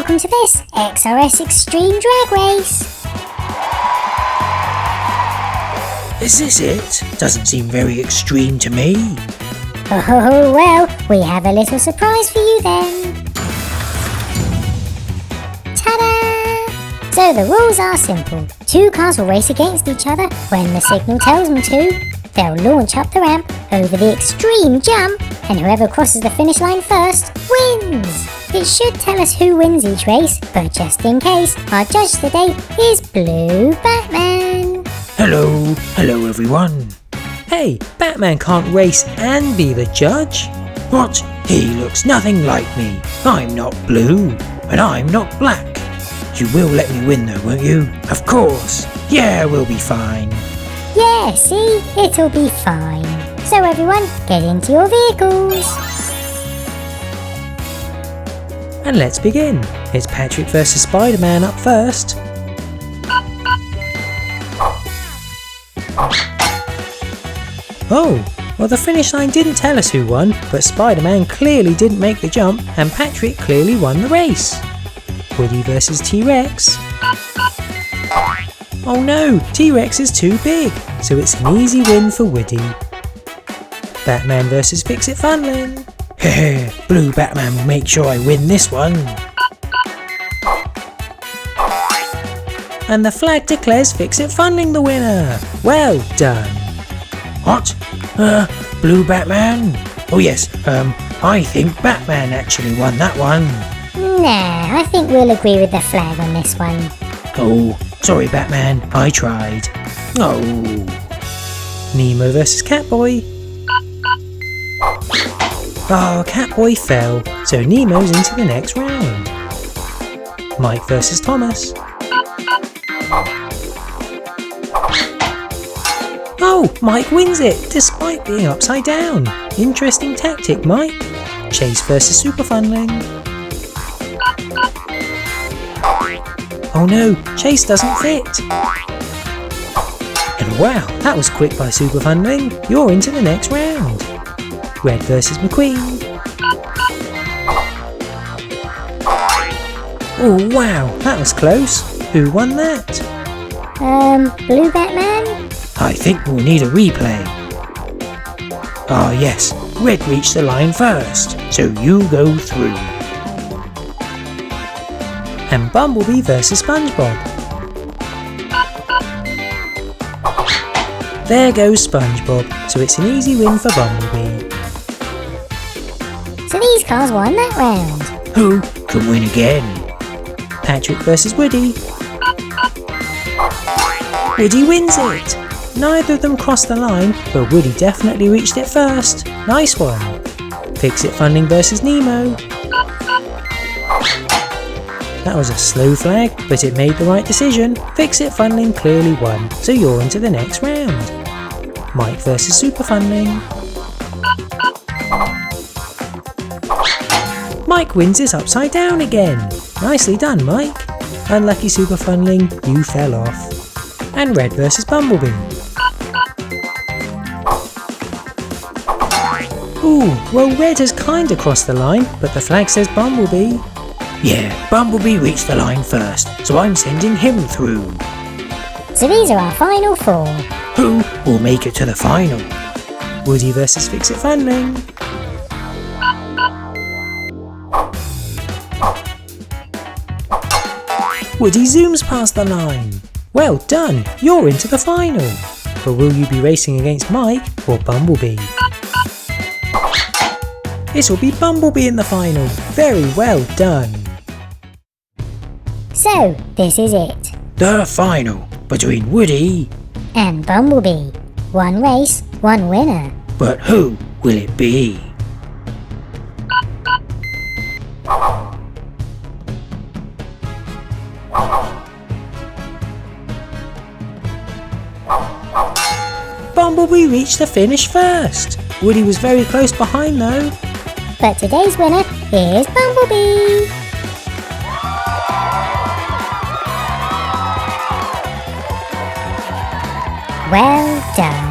welcome to this XRS Extreme Drag Race. Is this it? Doesn't seem very extreme to me. Oh, well, we have a little surprise for you then. Ta-da! So the rules are simple. 2 cars will race against each other when the signal tells them to. They'll launch up the ramp over the extreme jump, and whoever crosses the finish line first wins. It should tell us who wins each race, but just in case, our judge today is Blue Batman. Hello everyone. Hey, Batman can't race and be the judge. What? He looks nothing like me. I'm not blue, and I'm not black. You will let me win though, won't you? Of course. Yeah, we'll be fine. Yeah, see? It'll be fine. So everyone, get into your vehicles. And let's begin. It's Patrick versus Spider-Man up first. Oh, well the finish line didn't tell us who won, but Spider-Man clearly didn't make the jump and Patrick clearly won the race. Woody versus T-Rex. Oh no, T-Rex is too big, so it's an easy win for Woody. Batman versus Fix-It Funling. Heh, Blue Batman will make sure I win this one. And the flag declares Fix-It Funling the winner. Well done. What? Blue Batman? Oh yes, I think Batman actually won that one. Nah, I think we'll agree with the flag on this one. Oh, sorry Batman, I tried. Oh. Nemo versus Catboy. Oh, Catboy fell, so Nemo's into the next round. Mike versus Thomas. Oh, Mike wins it, despite being upside down. Interesting tactic, Mike. Chase versus Super Funling. Oh no, Chase doesn't fit. And wow, that was quick by Super Funling. You're into the next round. Red versus McQueen. Oh wow, that was close. Who won that? Blue Batman? I think we'll need a replay. Ah yes, Red reached the line first, so you go through. And Bumblebee versus SpongeBob. There goes SpongeBob, so it's an easy win for Bumblebee. So these cars won that round. Who can win again? Patrick versus Woody. Woody wins it! Neither of them crossed the line, but Woody definitely reached it first. Nice one. Fix-It Funling versus Nemo. That was a slow flag, but it made the right decision. Fix-It Funling clearly won, so you're into the next round. Mike versus Super Funling. Mike wins it upside down again. Nicely done, Mike. Unlucky Super Funling, you fell off. And Red versus Bumblebee. Ooh, well Red has kinda crossed the line, but the flag says Bumblebee. Yeah, Bumblebee reached the line first, so I'm sending him through. So these are our final 4. Who will make it to the final? Woody versus Fix-It Funling. Woody zooms past the line. Well done, you're into the final. But will you be racing against Mike or Bumblebee? It will be Bumblebee in the final. Very well done. So, this is it. The final between Woody And Bumblebee. 1 race, 1 winner. But who will it be? Bumblebee reached the finish first. Woody was very close behind though. But today's winner is Bumblebee. Well done.